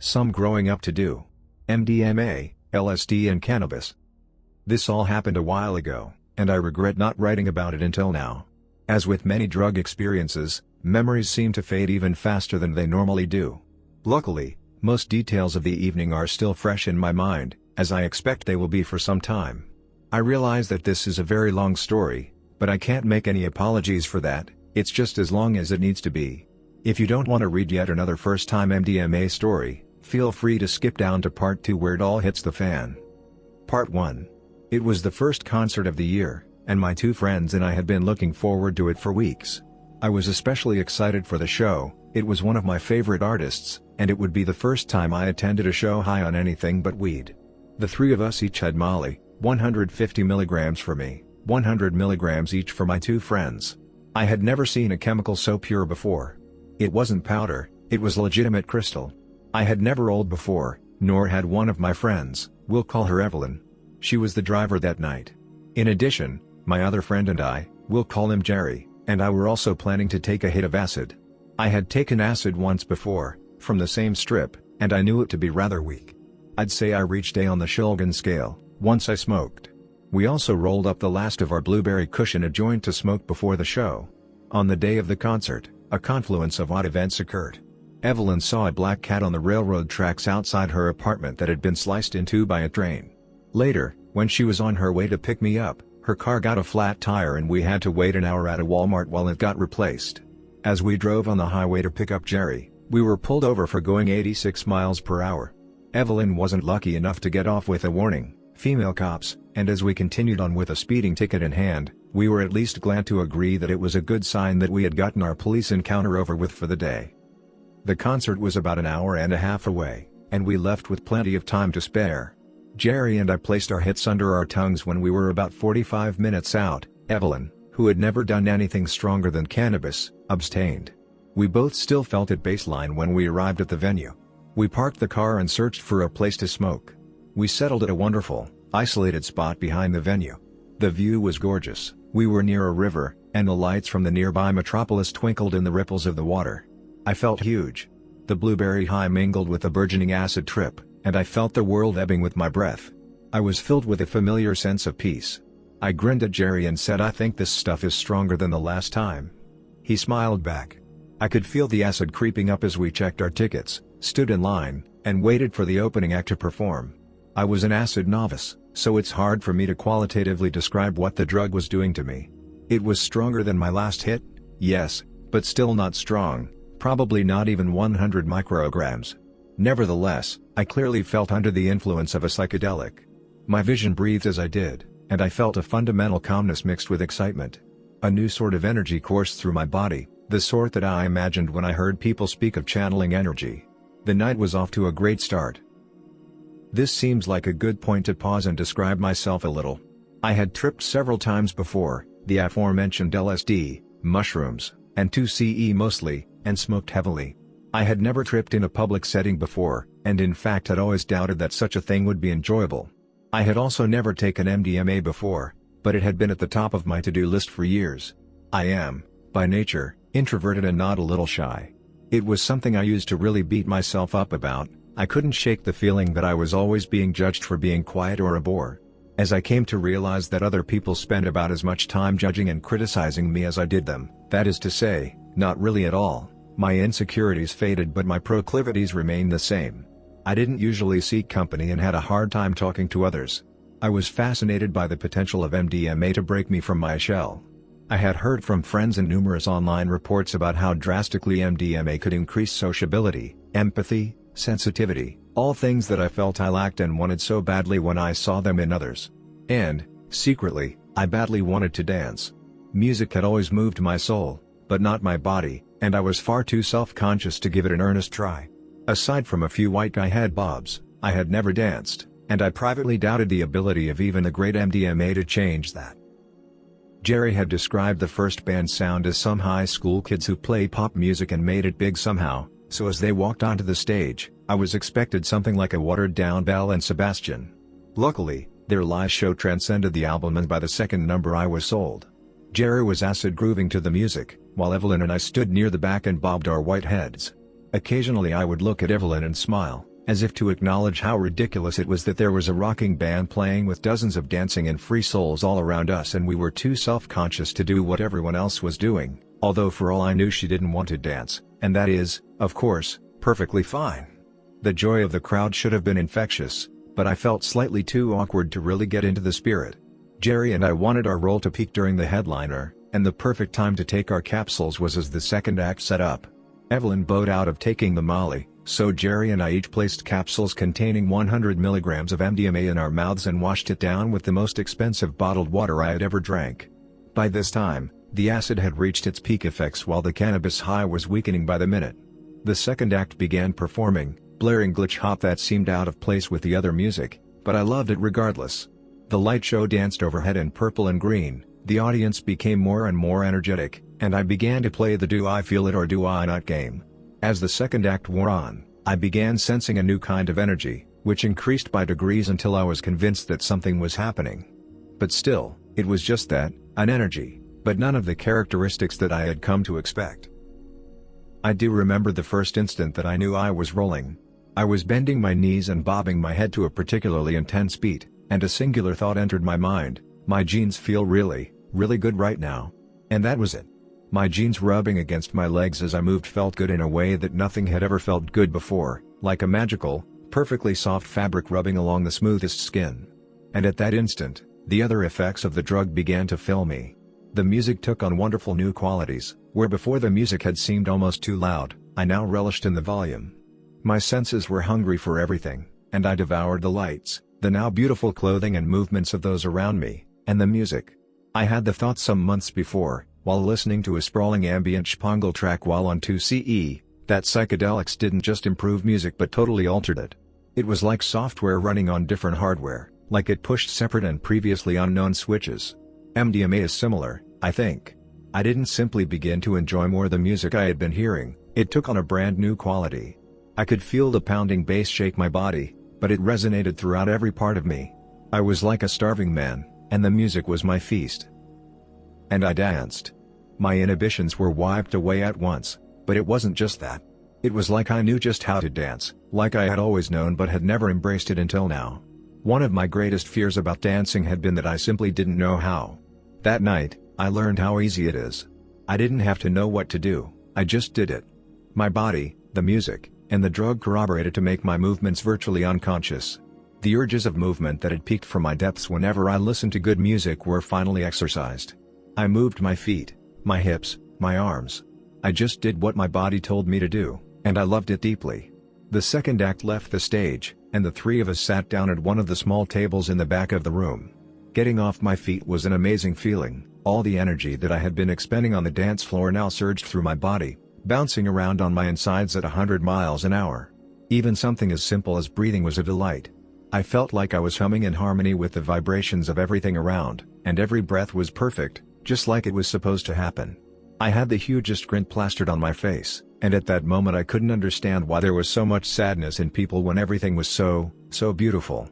some growing up to do. MDMA, LSD and cannabis. This all happened a while ago, and I regret not writing about it until now. As with many drug experiences, memories seem to fade even faster than they normally do. Luckily, most details of the evening are still fresh in my mind, as I expect they will be for some time. I realize that this is a very long story, but I can't make any apologies for that. It's just as long as it needs to be. If you don't want to read yet another first-time MDMA story, feel free to skip down to part 2 where it all hits the fan. Part 1. It was the first concert of the year, and my 2 friends and I had been looking forward to it for weeks. I was especially excited for the show. It was one of my favorite artists, and it would be the first time I attended a show high on anything but weed. The 3 of us each had Molly, 150 milligrams for me, 100 milligrams each for my 2 friends. I had never seen a chemical so pure before. It wasn't powder, it was legitimate crystal. I had never rolled before, nor had one of my friends. We'll call her Evelyn. She was the driver that night. In addition, my other friend and I, we'll call him Jerry, and I were also planning to take a hit of acid. I had taken acid once before, from the same strip, and I knew it to be rather weak. I'd say I reached A on the Shulgin scale, once I smoked. We also rolled up the last of our blueberry cushion a joint to smoke before the show. On the day of the concert, a confluence of odd events occurred. Evelyn saw a black cat on the railroad tracks outside her apartment that had been sliced in 2 by a train. Later, when she was on her way to pick me up, her car got a flat tire and we had to wait an hour at a Walmart while it got replaced. As we drove on the highway to pick up Jerry, we were pulled over for going 86 miles per hour. Evelyn wasn't lucky enough to get off with a warning, female cops, and as we continued on with a speeding ticket in hand, we were at least glad to agree that it was a good sign that we had gotten our police encounter over with for the day. The concert was about an hour and a half away, and we left with plenty of time to spare. Jerry and I placed our hits under our tongues when we were about 45 minutes out. Evelyn, who had never done anything stronger than cannabis, abstained. We both still felt at baseline when we arrived at the venue. We parked the car and searched for a place to smoke. We settled at a wonderful, isolated spot behind the venue. The view was gorgeous. We were near a river, and the lights from the nearby metropolis twinkled in the ripples of the water. I felt huge. The blueberry high mingled with the burgeoning acid trip, and I felt the world ebbing with my breath. I was filled with a familiar sense of peace. I grinned at Jerry and said, "I think this stuff is stronger than the last time." He smiled back. I could feel the acid creeping up as we checked our tickets, stood in line, and waited for the opening act to perform. I was an acid novice, so it's hard for me to qualitatively describe what the drug was doing to me. It was stronger than my last hit, yes, but still not strong, probably not even 100 micrograms. Nevertheless, I clearly felt under the influence of a psychedelic. My vision breathed as I did, and I felt a fundamental calmness mixed with excitement. A new sort of energy coursed through my body, the sort that I imagined when I heard people speak of channeling energy. The night was off to a great start. This seems like a good point to pause and describe myself a little. I had tripped several times before, the aforementioned LSD, mushrooms, and 2CE mostly, and smoked heavily. I had never tripped in a public setting before, and in fact had always doubted that such a thing would be enjoyable. I had also never taken MDMA before, but it had been at the top of my to-do list for years. I am, by nature, introverted and not a little shy. It was something I used to really beat myself up about. I couldn't shake the feeling that I was always being judged for being quiet or a bore. As I came to realize that other people spent about as much time judging and criticizing me as I did them, that is to say, not really at all, my insecurities faded but my proclivities remained the same. I didn't usually seek company and had a hard time talking to others. I was fascinated by the potential of MDMA to break me from my shell. I had heard from friends and numerous online reports about how drastically MDMA could increase sociability, empathy, sensitivity, all things that I felt I lacked and wanted so badly when I saw them in others. And, secretly, I badly wanted to dance. Music had always moved my soul, but not my body, and I was far too self-conscious to give it an earnest try. Aside from a few white guy head bobs, I had never danced, and I privately doubted the ability of even the great MDMA to change that. Jerry had described the first band sound as some high school kids who play pop music and made it big somehow, so as they walked onto the stage, I was expected something like a watered-down Belle and Sebastian. Luckily, their live show transcended the album and by the second number I was sold. Jerry was acid grooving to the music, while Evelyn and I stood near the back and bobbed our white heads. Occasionally I would look at Evelyn and smile, as if to acknowledge how ridiculous it was that there was a rocking band playing with dozens of dancing and free souls all around us and we were too self-conscious to do what everyone else was doing, although for all I knew she didn't want to dance, and that is, of course, perfectly fine. The joy of the crowd should have been infectious, but I felt slightly too awkward to really get into the spirit. Jerry and I wanted our role to peak during the headliner, and the perfect time to take our capsules was as the second act set up. Evelyn bowed out of taking the Molly, so Jerry and I each placed capsules containing 100 milligrams of MDMA in our mouths and washed it down with the most expensive bottled water I had ever drank. By this time, the acid had reached its peak effects while the cannabis high was weakening by the minute. The second act began performing, blaring glitch hop that seemed out of place with the other music, but I loved it regardless. The light show danced overhead in purple and green, the audience became more and more energetic, and I began to play the do I feel it or do I not game. As the second act wore on, I began sensing a new kind of energy, which increased by degrees until I was convinced that something was happening. But still, it was just that, an energy, but none of the characteristics that I had come to expect. I do remember the first instant that I knew I was rolling. I was bending my knees and bobbing my head to a particularly intense beat, and a singular thought entered my mind: my jeans feel really, really good right now. And that was it. My jeans rubbing against my legs as I moved felt good in a way that nothing had ever felt good before, like a magical, perfectly soft fabric rubbing along the smoothest skin. And at that instant, the other effects of the drug began to fill me. The music took on wonderful new qualities, where before the music had seemed almost too loud, I now relished in the volume. My senses were hungry for everything, and I devoured the lights, the now beautiful clothing and movements of those around me, and the music. I had the thought some months before, while listening to a sprawling ambient spangle track while on 2CE, that psychedelics didn't just improve music but totally altered it. It was like software running on different hardware, like it pushed separate and previously unknown switches. MDMA is similar, I think. I didn't simply begin to enjoy more the music I had been hearing, it took on a brand new quality. I could feel the pounding bass shake my body, but it resonated throughout every part of me. I was like a starving man, and the music was my feast. And I danced. My inhibitions were wiped away at once, but it wasn't just that. It was like I knew just how to dance, like I had always known but had never embraced it until now. One of my greatest fears about dancing had been that I simply didn't know how. That night, I learned how easy it is. I didn't have to know what to do, I just did it. My body, the music, and the drug corroborated to make my movements virtually unconscious. The urges of movement that had peaked from my depths whenever I listened to good music were finally exercised. I moved my feet, my hips, my arms. I just did what my body told me to do, and I loved it deeply. The second act left the stage, and the three of us sat down at one of the small tables in the back of the room. Getting off my feet was an amazing feeling. All the energy that I had been expending on the dance floor now surged through my body, bouncing around on my insides at 100 miles an hour. Even something as simple as breathing was a delight. I felt like I was humming in harmony with the vibrations of everything around, and every breath was perfect, just like it was supposed to happen. I had the hugest grin plastered on my face, and at that moment I couldn't understand why there was so much sadness in people when everything was so beautiful.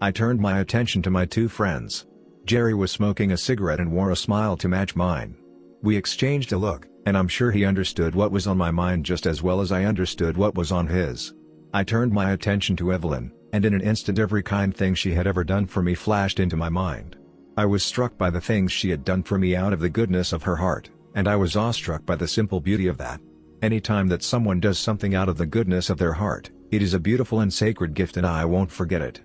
I turned my attention to my two friends. Jerry was smoking a cigarette and wore a smile to match mine. We exchanged a look, and I'm sure he understood what was on my mind just as well as I understood what was on his. I turned my attention to Evelyn, and in an instant every kind thing she had ever done for me flashed into my mind. I was struck by the things she had done for me out of the goodness of her heart, and I was awestruck by the simple beauty of that. Anytime that someone does something out of the goodness of their heart, it is a beautiful and sacred gift and I won't forget it.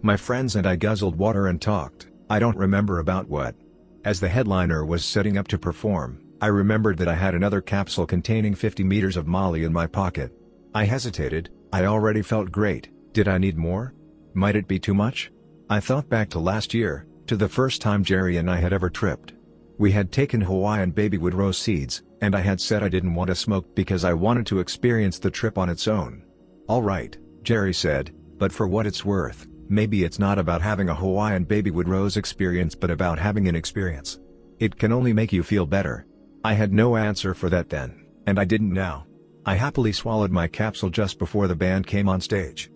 My friends and I guzzled water and talked, I don't remember about what. As the headliner was setting up to perform, I remembered that I had another capsule containing 50 meters of Molly in my pocket. I hesitated. I already felt great. Did I need more? Might it be too much? I thought back to last year, to the first time Jerry and I had ever tripped. We had taken Hawaiian babywood rose seeds, and I had said I didn't want to smoke because I wanted to experience the trip on its own. All right, Jerry said, but for what it's worth, maybe it's not about having a Hawaiian babywood rose experience but about having an experience. It can only make you feel better. I had no answer for that then, and I didn't now. I happily swallowed my capsule just before the band came on stage.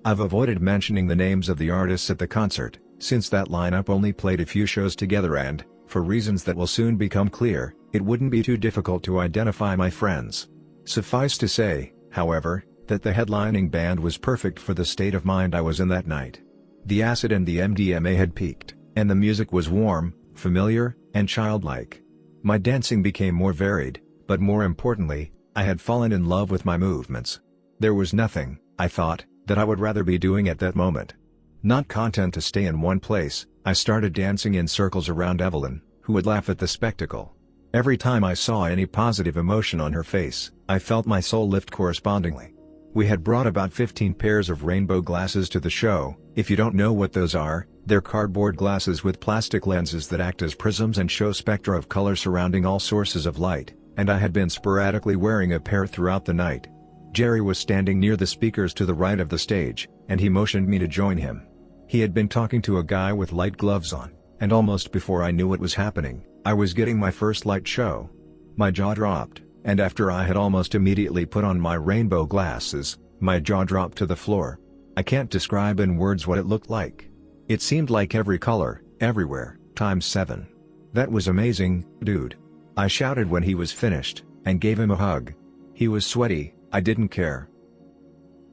I've avoided mentioning the names of the artists at the concert, since that lineup only played a few shows together and, for reasons that will soon become clear, it wouldn't be too difficult to identify my friends. Suffice to say, however, that the headlining band was perfect for the state of mind I was in that night. The acid and the MDMA had peaked, and the music was warm, familiar, and childlike. My dancing became more varied, but more importantly, I had fallen in love with my movements. There was nothing, I thought, that I would rather be doing at that moment. Not content to stay in one place, I started dancing in circles around Evelyn, who would laugh at the spectacle. Every time I saw any positive emotion on her face, I felt my soul lift correspondingly. We had brought about 15 pairs of rainbow glasses to the show. If you don't know what those are, they're cardboard glasses with plastic lenses that act as prisms and show spectra of color surrounding all sources of light, and I had been sporadically wearing a pair throughout the night. Jerry was standing near the speakers to the right of the stage, and he motioned me to join him. He had been talking to a guy with light gloves on, and almost before I knew what was happening, I was getting my first light show. My jaw dropped, and after I had almost immediately put on my rainbow glasses, my jaw dropped to the floor. I can't describe in words what it looked like. It seemed like every color, everywhere, times 7. That was amazing, dude. I shouted when he was finished, and gave him a hug. He was sweaty, I didn't care.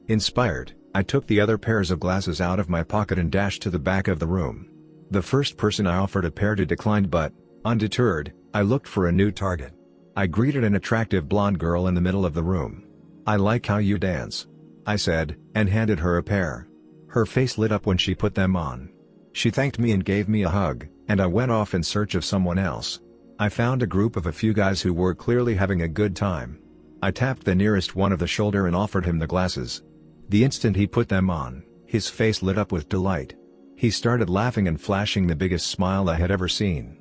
Inspired, I took the other pairs of glasses out of my pocket and dashed to the back of the room. The first person I offered a pair to declined, but, undeterred, I looked for a new target. I greeted an attractive blonde girl in the middle of the room. "I like how you dance," I said, and handed her a pair. Her face lit up when she put them on. She thanked me and gave me a hug, and I went off in search of someone else. I found a group of a few guys who were clearly having a good time. I tapped the nearest one of the shoulder and offered him the glasses. The instant he put them on, his face lit up with delight. He started laughing and flashing the biggest smile I had ever seen.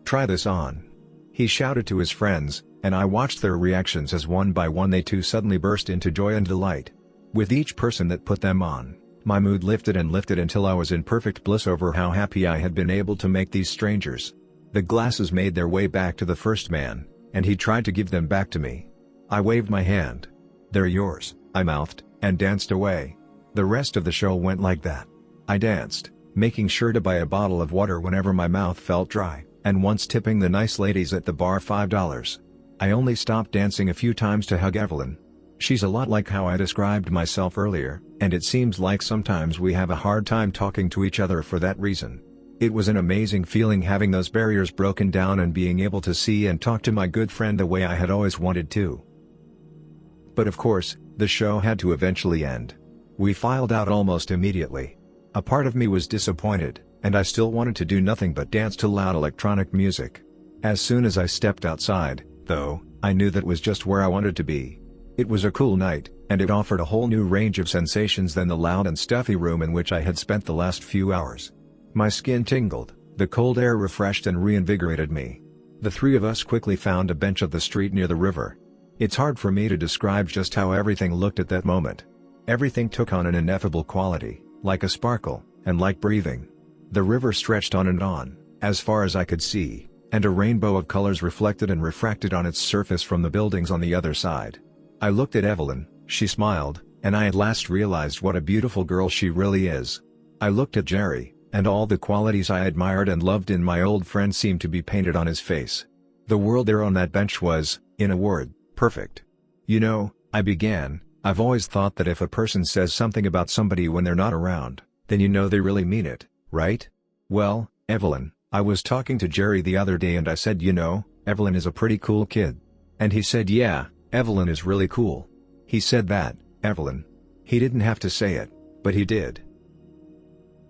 "Try this on," he shouted to his friends, and I watched their reactions as one by one they too suddenly burst into joy and delight. With each person that put them on, my mood lifted and lifted until I was in perfect bliss over how happy I had been able to make these strangers. The glasses made their way back to the first man, and he tried to give them back to me. I waved my hand. "They're yours," I mouthed, and danced away. The rest of the show went like that. I danced, making sure to buy a bottle of water whenever my mouth felt dry, and once tipping the nice ladies at the bar $5. I only stopped dancing a few times to hug Evelyn. She's a lot like how I described myself earlier, and it seems like sometimes we have a hard time talking to each other for that reason. It was an amazing feeling having those barriers broken down and being able to see and talk to my good friend the way I had always wanted to. But of course, the show had to eventually end. We filed out almost immediately. A part of me was disappointed, and I still wanted to do nothing but dance to loud electronic music. As soon as I stepped outside, though, I knew that was just where I wanted to be. It was a cool night, and it offered a whole new range of sensations than the loud and stuffy room in which I had spent the last few hours. My skin tingled, the cold air refreshed and reinvigorated me. The three of us quickly found a bench of the street near the river. It's hard for me to describe just how everything looked at that moment. Everything took on an ineffable quality, like a sparkle, and like breathing. The river stretched on, as far as I could see, and a rainbow of colors reflected and refracted on its surface from the buildings on the other side. I looked at Evelyn, she smiled, and I at last realized what a beautiful girl she really is. I looked at Jerry, and all the qualities I admired and loved in my old friend seemed to be painted on his face. The world there on that bench was, in a word, perfect. "You know," I began, "I've always thought that if a person says something about somebody when they're not around, then you know they really mean it, right? Well, Evelyn, I was talking to Jerry the other day and I said, you know, Evelyn is a pretty cool kid." And he said, "Yeah, Evelyn is really cool." He said that, Evelyn. He didn't have to say it, but he did.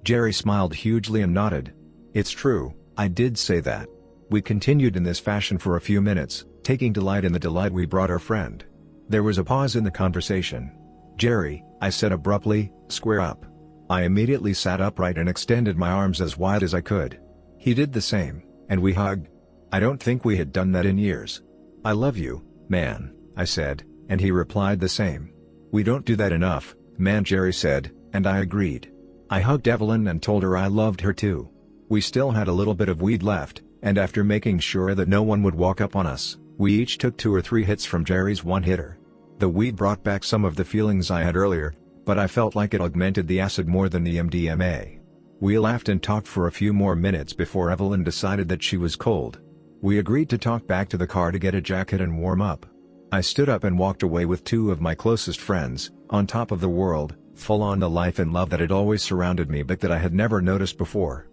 Jerry smiled hugely and nodded. "It's true, I did say that." We continued in this fashion for a few minutes, taking delight in the delight we brought our friend. There was a pause in the conversation. "Jerry," I said abruptly, "square up." I immediately sat upright and extended my arms as wide as I could. He did the same, and we hugged. I don't think we had done that in years. "I love you, man," I said, and he replied the same. "We don't do that enough, man," Jerry said, and I agreed. I hugged Evelyn and told her I loved her too. We still had a little bit of weed left, and after making sure that no one would walk up on us, we each took 2 or 3 hits from Jerry's one-hitter. The weed brought back some of the feelings I had earlier, but I felt like it augmented the acid more than the MDMA. We laughed and talked for a few more minutes before Evelyn decided that she was cold. We agreed to talk back to the car to get a jacket and warm up. I stood up and walked away with two of my closest friends, on top of the world, full on the life and love that had always surrounded me but that I had never noticed before.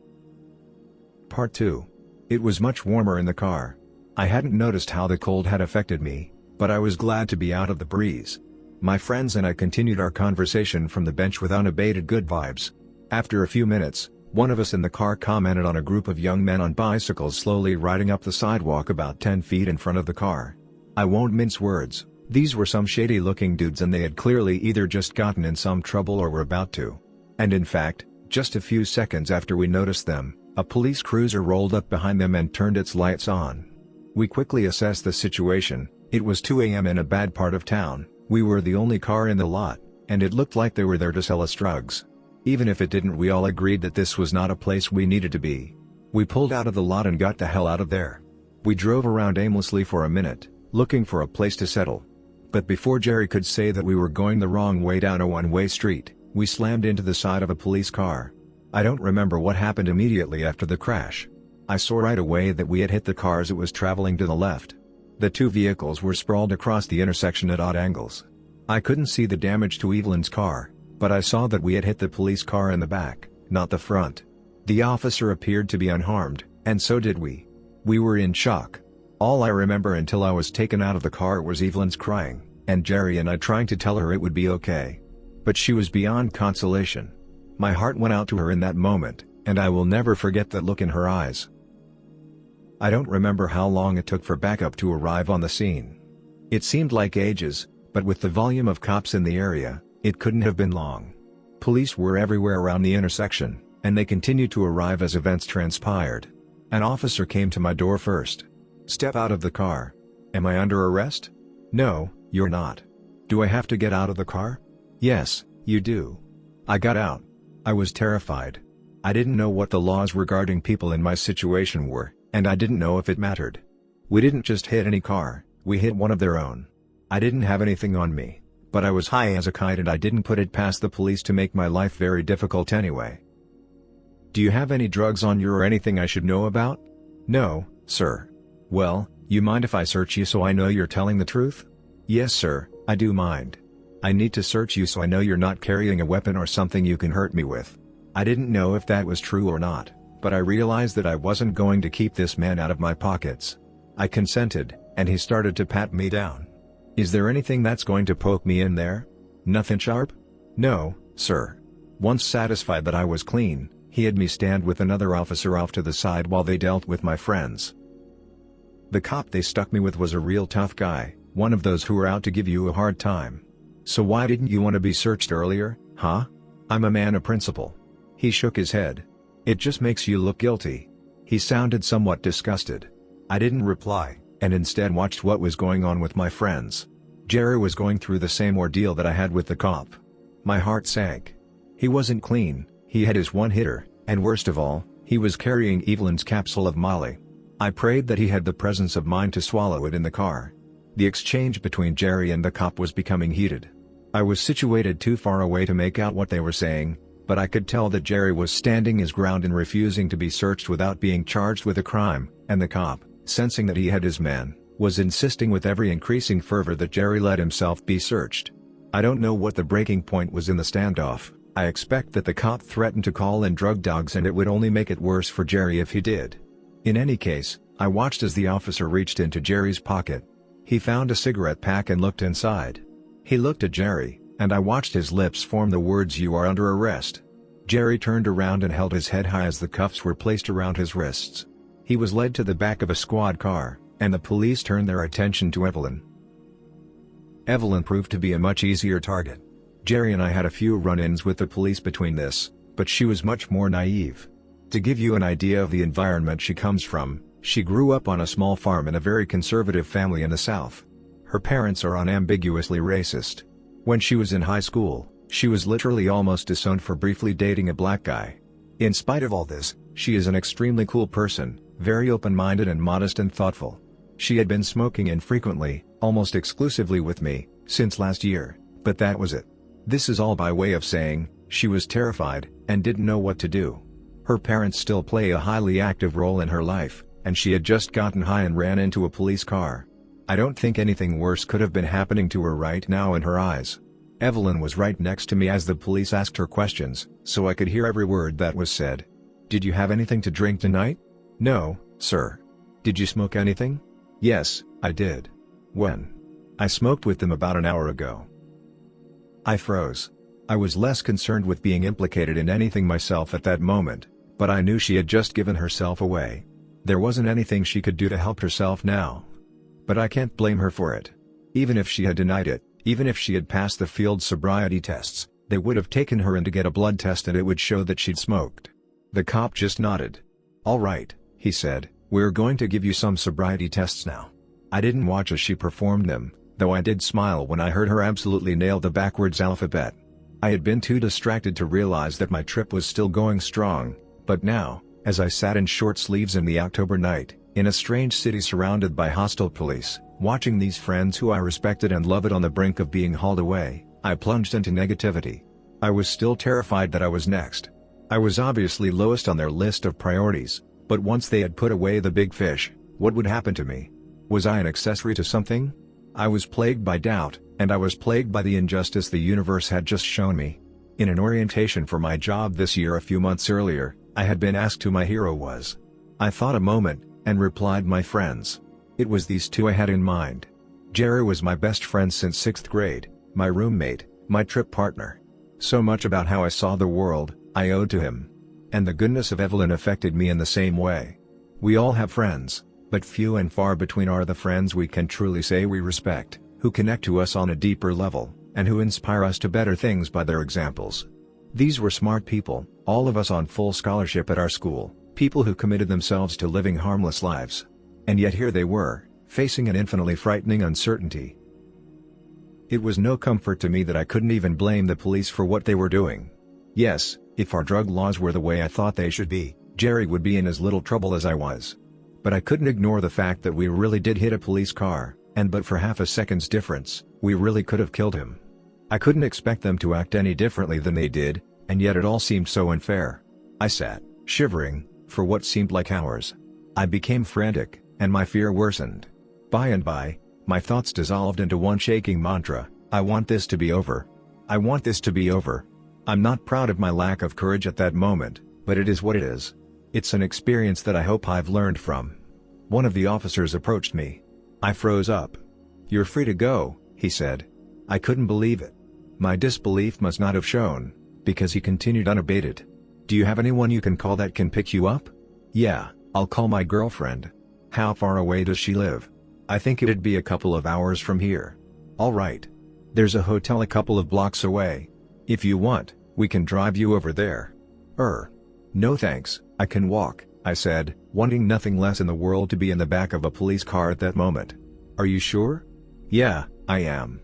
Part 2. It was much warmer in the car. I hadn't noticed how the cold had affected me, but I was glad to be out of the breeze. My friends and I continued our conversation from the bench with unabated good vibes. After a few minutes, one of us in the car commented on a group of young men on bicycles slowly riding up the sidewalk about 10 feet in front of the car. I won't mince words, these were some shady-looking dudes and they had clearly either just gotten in some trouble or were about to. And in fact, just a few seconds after we noticed them, a police cruiser rolled up behind them and turned its lights on. We quickly assessed the situation. It was 2 a.m. in a bad part of town, we were the only car in the lot, and it looked like they were there to sell us drugs. Even if it didn't, we all agreed that this was not a place we needed to be. We pulled out of the lot and got the hell out of there. We drove around aimlessly for a minute, looking for a place to settle. But before Jerry could say that we were going the wrong way down a one-way street, we slammed into the side of a police car. I don't remember what happened immediately after the crash. I saw right away that we had hit the car as it was traveling to the left. The two vehicles were sprawled across the intersection at odd angles. I couldn't see the damage to Evelyn's car, but I saw that we had hit the police car in the back, not the front. The officer appeared to be unharmed, and so did we. We were in shock. All I remember until I was taken out of the car was Evelyn's crying, and Jerry and I trying to tell her it would be okay. But she was beyond consolation. My heart went out to her in that moment, and I will never forget that look in her eyes. I don't remember how long it took for backup to arrive on the scene. It seemed like ages, but with the volume of cops in the area, it couldn't have been long. Police were everywhere around the intersection, and they continued to arrive as events transpired. An officer came to my door first. "Step out of the car. Am I under arrest?" "No, you're not." "Do I have to get out of the car?" "Yes, you do." I got out. I was terrified. I didn't know what the laws regarding people in my situation were, and I didn't know if it mattered. We didn't just hit any car, we hit one of their own. I didn't have anything on me, but I was high as a kite and I didn't put it past the police to make my life very difficult anyway. "Do you have any drugs on you or anything I should know about?" "No, sir." "Well, you mind if I search you so I know you're telling the truth?" "Yes sir, I do mind. I need to search you so I know you're not carrying a weapon or something you can hurt me with." I didn't know if that was true or not, but I realized that I wasn't going to keep this man out of my pockets. I consented, and he started to pat me down. "Is there anything that's going to poke me in there?" "Nothing sharp?" "No, sir." Once satisfied that I was clean, he had me stand with another officer off to the side while they dealt with my friends. The cop they stuck me with was a real tough guy, one of those who are out to give you a hard time. "So why didn't you want to be searched earlier, huh?" "I'm a man of principle." He shook his head. "It just makes you look guilty." He sounded somewhat disgusted. I didn't reply, and instead watched what was going on with my friends. Jerry was going through the same ordeal that I had with the cop. My heart sank. He wasn't clean, he had his one-hitter, and worst of all, he was carrying Evelyn's capsule of Molly. I prayed that he had the presence of mind to swallow it in the car. The exchange between Jerry and the cop was becoming heated. I was situated too far away to make out what they were saying, but I could tell that Jerry was standing his ground in refusing to be searched without being charged with a crime, and the cop, sensing that he had his man, was insisting with every increasing fervor that Jerry let himself be searched. I don't know what the breaking point was in the standoff. I expect that the cop threatened to call in drug dogs and it would only make it worse for Jerry if he did. In any case, I watched as the officer reached into Jerry's pocket. He found a cigarette pack and looked inside. He looked at Jerry, and I watched his lips form the words "You are under arrest." Jerry turned around and held his head high as the cuffs were placed around his wrists. He was led to the back of a squad car, and the police turned their attention to Evelyn. Evelyn proved to be a much easier target. Jerry and I had a few run-ins with the police between this, but she was much more naive. To give you an idea of the environment she comes from, she grew up on a small farm in a very conservative family in the South. Her parents are unambiguously racist. When she was in high school, she was literally almost disowned for briefly dating a black guy. In spite of all this, she is an extremely cool person, very open-minded and modest and thoughtful. She had been smoking infrequently, almost exclusively with me, since last year, but that was it. This is all by way of saying, she was terrified, and didn't know what to do. Her parents still play a highly active role in her life, and she had just gotten high and ran into a police car. I don't think anything worse could have been happening to her right now in her eyes. Evelyn was right next to me as the police asked her questions, so I could hear every word that was said. "Did you have anything to drink tonight?" "No, sir." "Did you smoke anything?" "Yes, I did." "When?" "I smoked with them about an hour ago." I froze. I was less concerned with being implicated in anything myself at that moment, but I knew she had just given herself away. There wasn't anything she could do to help herself now. But I can't blame her for it. Even if she had denied it, even if she had passed the field sobriety tests, they would have taken her in to get a blood test and it would show that she'd smoked. The cop just nodded. "All right," he said, "we're going to give you some sobriety tests now." I didn't watch as she performed them, though I did smile when I heard her absolutely nail the backwards alphabet. I had been too distracted to realize that my trip was still going strong, but now, as I sat in short sleeves in the October night, in a strange city surrounded by hostile police, watching these friends who I respected and loved on the brink of being hauled away, I plunged into negativity. I was still terrified that I was next. I was obviously lowest on their list of priorities, but once they had put away the big fish, what would happen to me? Was I an accessory to something? I was plagued by doubt, and I was plagued by the injustice the universe had just shown me. In an orientation for my job this year a few months earlier, I had been asked who my hero was. I thought a moment, and replied my friends. It was these two I had in mind. Jerry was my best friend since 6th grade, my roommate, my trip partner. So much about how I saw the world, I owed to him. And the goodness of Evelyn affected me in the same way. We all have friends, but few and far between are the friends we can truly say we respect, who connect to us on a deeper level, and who inspire us to better things by their examples. These were smart people, all of us on full scholarship at our school, people who committed themselves to living harmless lives. And yet here they were, facing an infinitely frightening uncertainty. It was no comfort to me that I couldn't even blame the police for what they were doing. Yes, if our drug laws were the way I thought they should be, Jerry would be in as little trouble as I was. But I couldn't ignore the fact that we really did hit a police car, and but for half a second's difference, we really could have killed him. I couldn't expect them to act any differently than they did, and yet it all seemed so unfair. I sat, shivering, for what seemed like hours. I became frantic, and my fear worsened. By and by, my thoughts dissolved into one shaking mantra: I want this to be over. I want this to be over. I'm not proud of my lack of courage at that moment, but it is what it is. It's an experience that I hope I've learned from. One of the officers approached me. I froze up. "You're free to go," he said. I couldn't believe it. My disbelief must not have shown, because he continued unabated. "Do you have anyone you can call that can pick you up?" "Yeah, I'll call my girlfriend." "How far away does she live?" "I think it'd be a couple of hours from here." "All right. There's a hotel a couple of blocks away. If you want, we can drive you over there." No thanks, I can walk," I said, wanting nothing less in the world to be in the back of a police car at that moment. "Are you sure?" "Yeah, I am."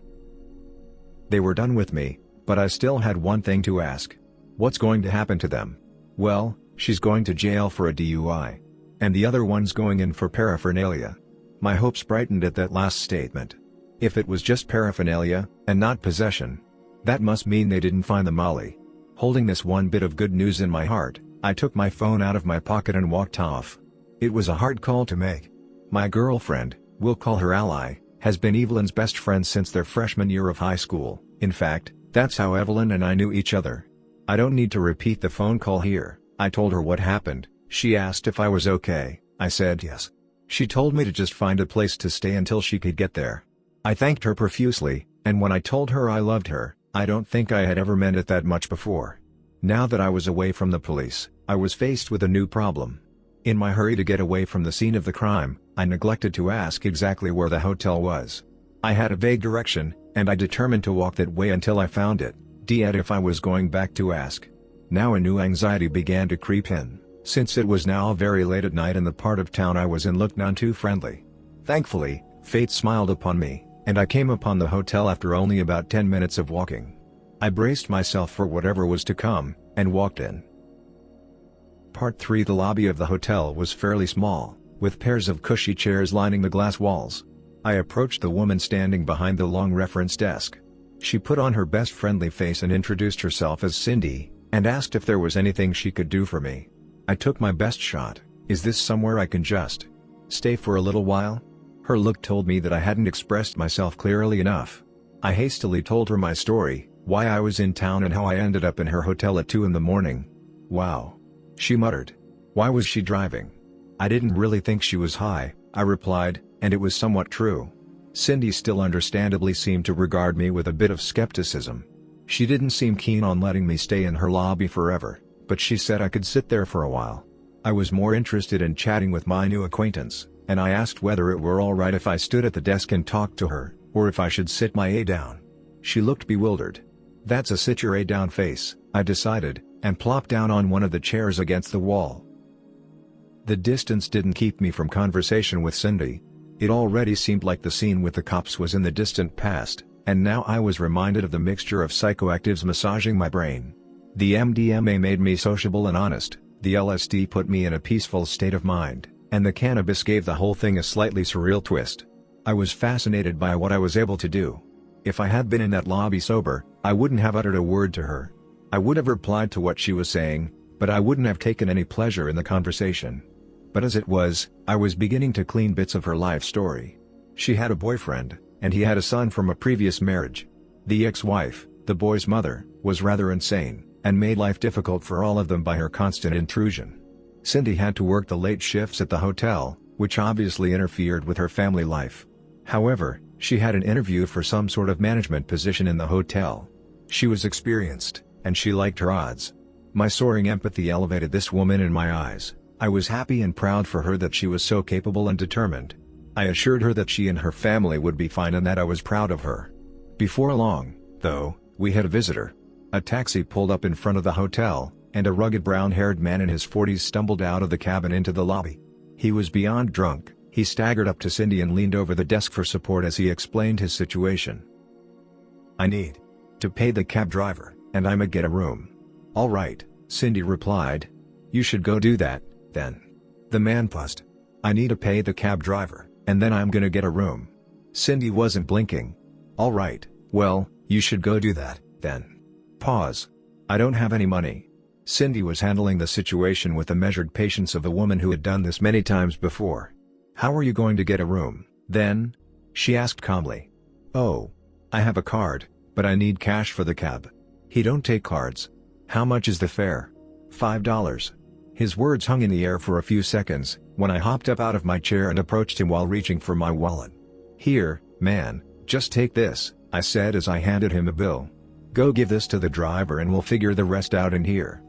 They were done with me, but I still had one thing to ask. What's going to happen to them? "Well, she's going to jail for a DUI. And the other one's going in for paraphernalia." My hopes brightened at that last statement. If it was just paraphernalia, and not possession, that must mean they didn't find the molly. Holding this one bit of good news in my heart, I took my phone out of my pocket and walked off. It was a hard call to make. My girlfriend, we'll call her Ally, has been Evelyn's best friend since their freshman year of high school. In fact, that's how Evelyn and I knew each other. I don't need to repeat the phone call here. I told her what happened. She asked if I was okay. I said yes. She told me to just find a place to stay until she could get there. I thanked her profusely, and when I told her I loved her, I don't think I had ever meant it that much before. Now that I was away from the police, I was faced with a new problem. In my hurry to get away from the scene of the crime, I neglected to ask exactly where the hotel was. I had a vague direction, and I determined to walk that way until I found it, yet if I was going back to ask. Now a new anxiety began to creep in, since it was now very late at night and the part of town I was in looked none too friendly. Thankfully, fate smiled upon me, and I came upon the hotel after only about 10 minutes of walking. I braced myself for whatever was to come, and walked in. Part 3. The lobby of the hotel was fairly small, with pairs of cushy chairs lining the glass walls. I approached the woman standing behind the long reference desk. She put on her best friendly face and introduced herself as Cindy, and asked if there was anything she could do for me. I took my best shot. "Is this somewhere I can just stay for a little while?" Her look told me that I hadn't expressed myself clearly enough. I hastily told her my story, why I was in town and how I ended up in her hotel at 2 in the morning. "Wow," she muttered. "Why was she driving?" "I didn't really think she was high," I replied, and it was somewhat true. Cindy still understandably seemed to regard me with a bit of skepticism. She didn't seem keen on letting me stay in her lobby forever, but she said I could sit there for a while. I was more interested in chatting with my new acquaintance, and I asked whether it were alright if I stood at the desk and talked to her, or if I should sit my A down. She looked bewildered. "That's a sit your A down face," I decided, and plopped down on one of the chairs against the wall. The distance didn't keep me from conversation with Cindy. It already seemed like the scene with the cops was in the distant past, and now I was reminded of the mixture of psychoactives massaging my brain. The MDMA made me sociable and honest, the LSD put me in a peaceful state of mind, and the cannabis gave the whole thing a slightly surreal twist. I was fascinated by what I was able to do. If I had been in that lobby sober, I wouldn't have uttered a word to her. I would have replied to what she was saying, but I wouldn't have taken any pleasure in the conversation. But as it was, I was beginning to clean bits of her life story. She had a boyfriend, and he had a son from a previous marriage. The ex-wife, the boy's mother, was rather insane, and made life difficult for all of them by her constant intrusion. Cindy had to work the late shifts at the hotel, which obviously interfered with her family life. However, she had an interview for some sort of management position in the hotel. She was experienced, and she liked her odds. My soaring empathy elevated this woman in my eyes. I was happy and proud for her that she was so capable and determined. I assured her that she and her family would be fine and that I was proud of her. Before long, though, we had a visitor. A taxi pulled up in front of the hotel, and a rugged brown-haired man in his 40s stumbled out of the cabin into the lobby. He was beyond drunk. He staggered up to Cindy and leaned over the desk for support as he explained his situation. "I need to pay the cab driver, and I'ma get a room." "All right," Cindy replied. "You should go do that, then." The man paused. "I need to pay the cab driver, and then I'm gonna get a room." Cindy wasn't blinking. "All right, well, you should go do that, then." Pause. "I don't have any money." Cindy was handling the situation with the measured patience of a woman who had done this many times before. "How are you going to get a room, then?" she asked calmly. "Oh, I have a card, but I need cash for the cab." "He don't take cards." "How much is the fare?" $5. His words hung in the air for a few seconds, when I hopped up out of my chair and approached him while reaching for my wallet. "Here, man, just take this," I said as I handed him a bill. "Go give this to the driver and we'll figure the rest out in here."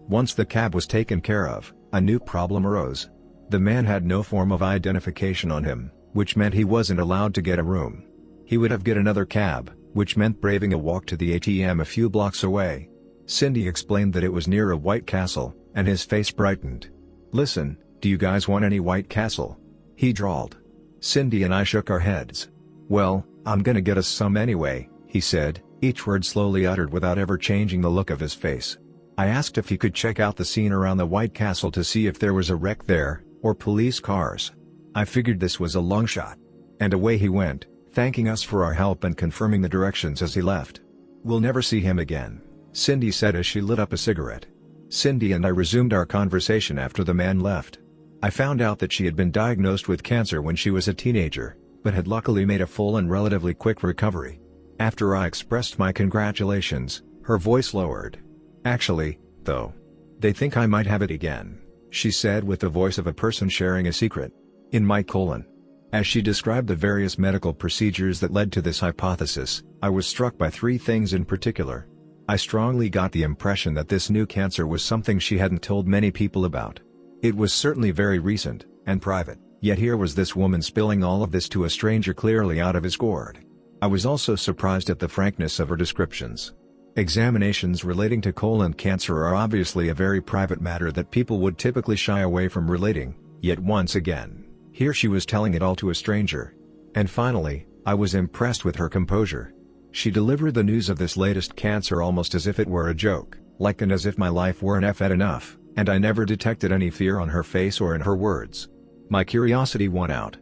Once the cab was taken care of, a new problem arose. The man had no form of identification on him, which meant he wasn't allowed to get a room. He would have to get another cab, which meant braving a walk to the ATM a few blocks away. Cindy explained that it was near a White Castle, and his face brightened. "Listen, do you guys want any White Castle?" he drawled. Cindy and I shook our heads. "Well, I'm gonna get us some anyway," he said, each word slowly uttered without ever changing the look of his face. I asked if he could check out the scene around the White Castle to see if there was a wreck there, or police cars. I figured this was a long shot. And away he went, thanking us for our help and confirming the directions as he left. "We'll never see him again," Cindy said as she lit up a cigarette. Cindy and I resumed our conversation after the man left. I found out that she had been diagnosed with cancer when she was a teenager, but had luckily made a full and relatively quick recovery. After I expressed my congratulations, her voice lowered. "Actually, though, they think I might have it again," she said with the voice of a person sharing a secret. "In my colon." As she described the various medical procedures that led to this hypothesis, I was struck by three things in particular. I strongly got the impression that this new cancer was something she hadn't told many people about. It was certainly very recent, and private, yet here was this woman spilling all of this to a stranger clearly out of his gourd. I was also surprised at the frankness of her descriptions. Examinations relating to colon cancer are obviously a very private matter that people would typically shy away from relating, yet once again, here she was telling it all to a stranger. And finally, I was impressed with her composure. She delivered the news of this latest cancer almost as if it were a joke, like and as if my life weren't effed enough, and I never detected any fear on her face or in her words. My curiosity won out.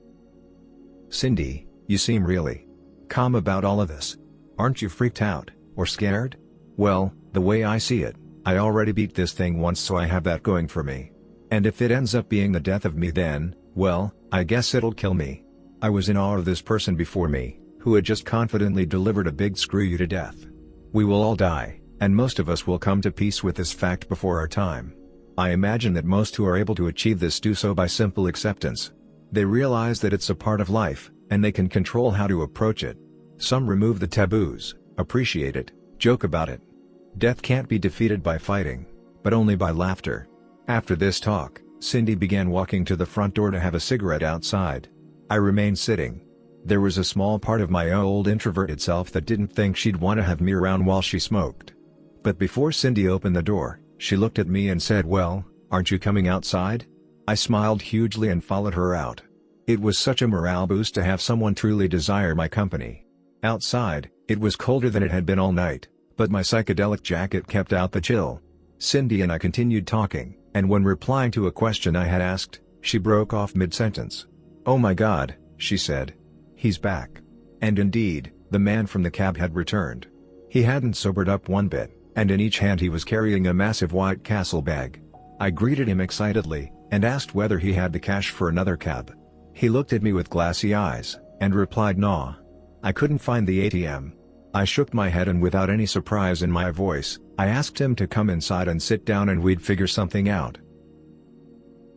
"Cindy, you seem really calm about all of this. Aren't you freaked out, or scared?" "Well, the way I see it, I already beat this thing once, so I have that going for me. And if it ends up being the death of me, then, Well, I guess it'll kill me. I was in awe of this person before me, who had just confidently delivered a big screw you to death. We will all die, and most of us will come to peace with this fact before our time. I imagine that most who are able to achieve this do so by simple acceptance. They realize that it's a part of life, and they can control how to approach it. Some remove the taboos, appreciate it, joke about it. Death can't be defeated by fighting, but only by laughter. After this talk, Cindy began walking to the front door to have a cigarette outside. I remained sitting. There was a small part of my old introverted self that didn't think she'd want to have me around while she smoked. But before Cindy opened the door, she looked at me and said, "Well, aren't you coming outside?" I smiled hugely and followed her out. It was such a morale boost to have someone truly desire my company. Outside, it was colder than it had been all night, but my psychedelic jacket kept out the chill. Cindy and I continued talking, and when replying to a question I had asked, she broke off mid-sentence. "Oh my God," she said. "He's back." And indeed, the man from the cab had returned. He hadn't sobered up one bit, and in each hand he was carrying a massive White Castle bag. I greeted him excitedly, and asked whether he had the cash for another cab. He looked at me with glassy eyes, and replied, "Nah. I couldn't find the ATM." I shook my head, and without any surprise in my voice, I asked him to come inside and sit down and we'd figure something out.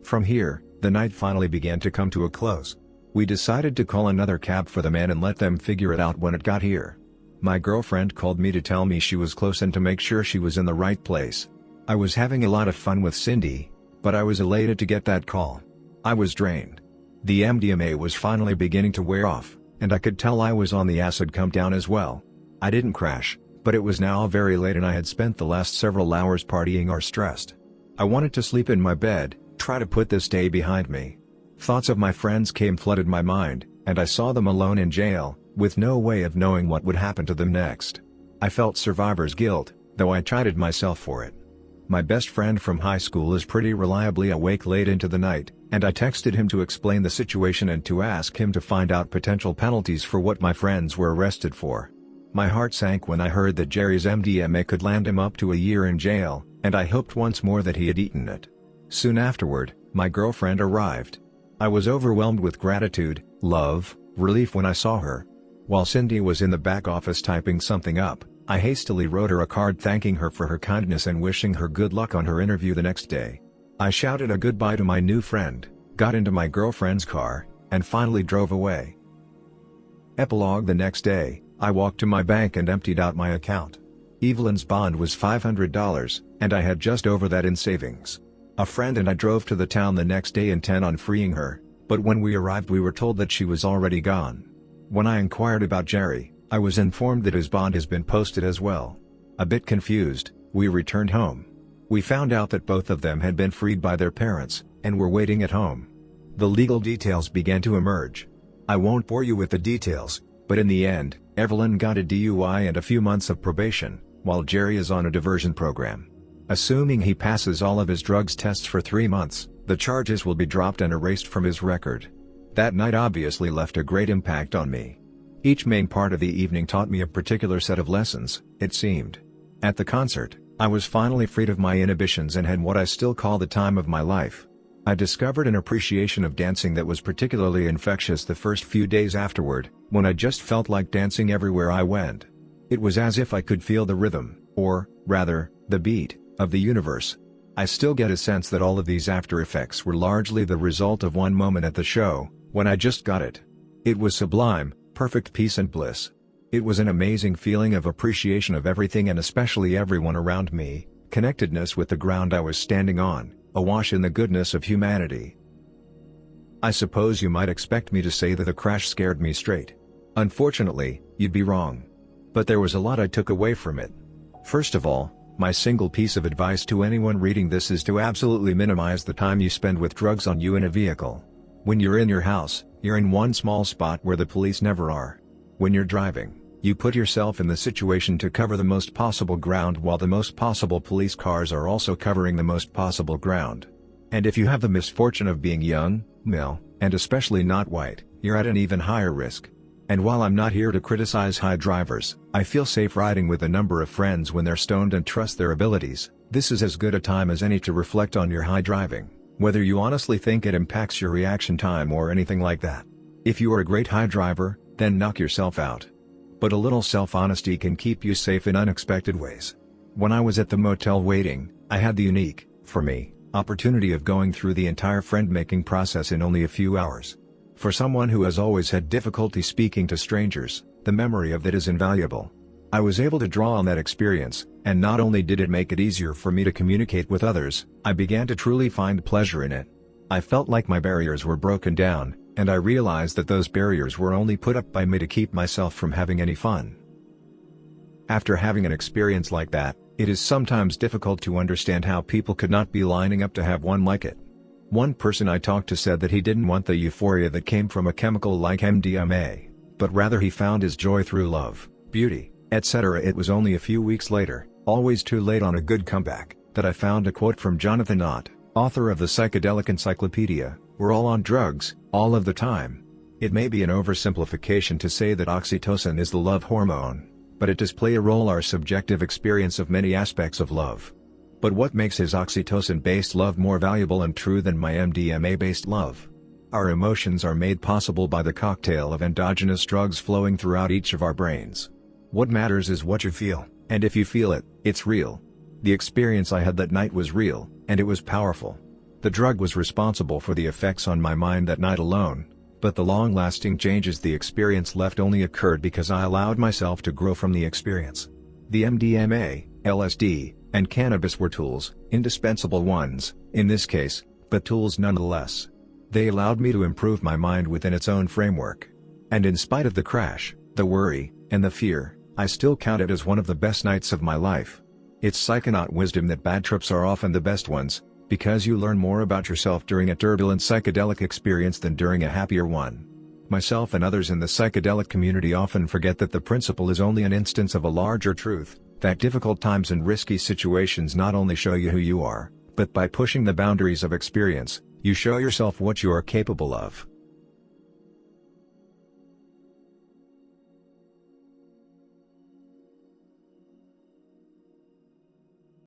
From here, the night finally began to come to a close. We decided to call another cab for the man and let them figure it out when it got here. My girlfriend called me to tell me she was close and to make sure she was in the right place. I was having a lot of fun with Cindy, but I was elated to get that call. I was drained. The MDMA was finally beginning to wear off, and I could tell I was on the acid come down as well. I didn't crash, but it was now very late and I had spent the last several hours partying or stressed. I wanted to sleep in my bed, try to put this day behind me. Thoughts of my friends flooded my mind, and I saw them alone in jail, with no way of knowing what would happen to them next. I felt survivor's guilt, though I chided myself for it. My best friend from high school is pretty reliably awake late into the night, and I texted him to explain the situation and to ask him to find out potential penalties for what my friends were arrested for. My heart sank when I heard that Jerry's MDMA could land him up to a year in jail, and I hoped once more that he had eaten it. Soon afterward, my girlfriend arrived. I was overwhelmed with gratitude, love, relief when I saw her. While Cindy was in the back office typing something up, I hastily wrote her a card thanking her for her kindness and wishing her good luck on her interview the next day. I shouted a goodbye to my new friend, got into my girlfriend's car, and finally drove away. Epilogue: the next day, I walked to my bank and emptied out my account. Evelyn's bond was $500, and I had just over that in savings. A friend and I drove to the town the next day intent on freeing her, but when we arrived we were told that she was already gone. When I inquired about Jerry, I was informed that his bond has been posted as well. A bit confused, we returned home. We found out that both of them had been freed by their parents, and were waiting at home. The legal details began to emerge. I won't bore you with the details, but in the end, Evelyn got a DUI and a few months of probation, while Jerry is on a diversion program. Assuming he passes all of his drugs tests for 3 months, the charges will be dropped and erased from his record. That night obviously left a great impact on me. Each main part of the evening taught me a particular set of lessons, it seemed. At the concert, I was finally freed of my inhibitions and had what I still call the time of my life. I discovered an appreciation of dancing that was particularly infectious the first few days afterward, when I just felt like dancing everywhere I went. It was as if I could feel the rhythm, or, rather, the beat, of the universe. I still get a sense that all of these after effects were largely the result of one moment at the show, when I just got it. It was sublime, perfect peace and bliss. It was an amazing feeling of appreciation of everything and especially everyone around me, connectedness with the ground I was standing on, awash in the goodness of humanity. I suppose you might expect me to say that the crash scared me straight. Unfortunately, you'd be wrong. But there was a lot I took away from it. First of all, my single piece of advice to anyone reading this is to absolutely minimize the time you spend with drugs on you in a vehicle. When you're in your house, you're in one small spot where the police never are. When you're driving, you put yourself in the situation to cover the most possible ground while the most possible police cars are also covering the most possible ground. And if you have the misfortune of being young, male, and especially not white, you're at an even higher risk. And while I'm not here to criticize high drivers, I feel safe riding with a number of friends when they're stoned and trust their abilities. This is as good a time as any to reflect on your high driving. whether you honestly think it impacts your reaction time or anything like that. If you are a great high driver, then knock yourself out. But a little self-honesty can keep you safe in unexpected ways. When I was at the motel waiting, I had the unique, for me, opportunity of going through the entire friend-making process in only a few hours. For someone who has always had difficulty speaking to strangers, the memory of that is invaluable. I was able to draw on that experience, and not only did it make it easier for me to communicate with others, I began to truly find pleasure in it. I felt like my barriers were broken down, and I realized that those barriers were only put up by me to keep myself from having any fun. After having an experience like that, it is sometimes difficult to understand how people could not be lining up to have one like it. One person I talked to said that he didn't want the euphoria that came from a chemical like MDMA, but rather he found his joy through love, beauty, etc. It was only a few weeks later, always too late on a good comeback, that I found a quote from Jonathan Ott, author of the Psychedelic Encyclopedia, "We're all on drugs, all of the time." It may be an oversimplification to say that oxytocin is the love hormone, but it does play a role in our subjective experience of many aspects of love. But what makes his oxytocin-based love more valuable and true than my MDMA-based love? Our emotions are made possible by the cocktail of endogenous drugs flowing throughout each of our brains. What matters is what you feel, and if you feel it, it's real. The experience I had that night was real, and it was powerful. The drug was responsible for the effects on my mind that night alone, but the long-lasting changes the experience left only occurred because I allowed myself to grow from the experience. The MDMA, LSD, and cannabis were tools, indispensable ones, in this case, but tools nonetheless. They allowed me to improve my mind within its own framework. And in spite of the crash, the worry, and the fear, I still count it as one of the best nights of my life. It's psychonaut wisdom that bad trips are often the best ones, because you learn more about yourself during a turbulent psychedelic experience than during a happier one. Myself and others in the psychedelic community often forget that the principle is only an instance of a larger truth, that difficult times and risky situations not only show you who you are, but by pushing the boundaries of experience, you show yourself what you are capable of.